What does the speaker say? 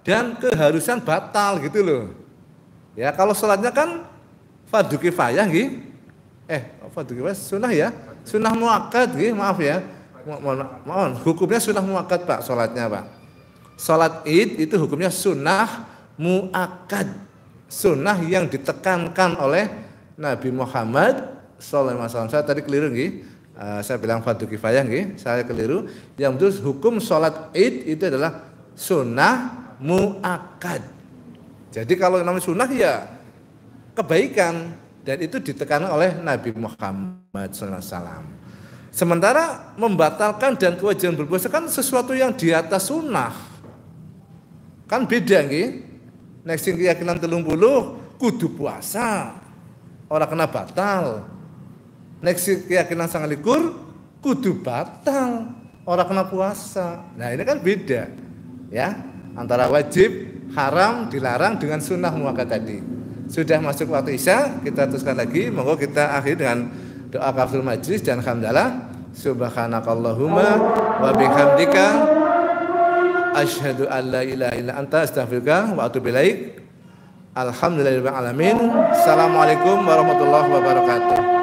dan keharusan batal gitu loh. Ya, kalau sholatnya kan fardu kifayah nggih. Fardu kifayah sunnah ya. Sunnah muakkad nggih, maaf ya. Mohon, hukumnya sunnah muakkad Pak, sholatnya Pak. Sholat Id itu hukumnya sunnah muakkad. Sunnah yang ditekankan oleh Nabi Muhammad SAW. Saya tadi keliru nggih. Saya bilang fardu kifayah nggih, saya keliru. Yang betul hukum sholat Id itu adalah sunnah muakkad. Jadi kalau namanya sunnah ya kebaikan dan itu ditekankan oleh Nabi Muhammad SAW. Sementara membatalkan dan kewajiban berpuasa kan sesuatu yang di atas sunnah. Kan beda nggih. Nek sing keyakinan 30 kudu puasa. Ora kena batal. Nek sing keyakinan 29 kudu batal. Ora kena puasa. Nah, ini kan beda. Ya, antara wajib, haram, dilarang dengan sunnah muakkad tadi. Sudah masuk waktu Isya, kita teruskan lagi. Monggo kita akhiri dengan doa kafaratul majlis dan hamdalah. Subhanakallahumma wa bihamdika asyhadu an la ilaha illa anta astaghfiruka wa atubu ilaik. Alhamdulillahirabbil alamin. Assalamualaikum warahmatullahi wabarakatuh.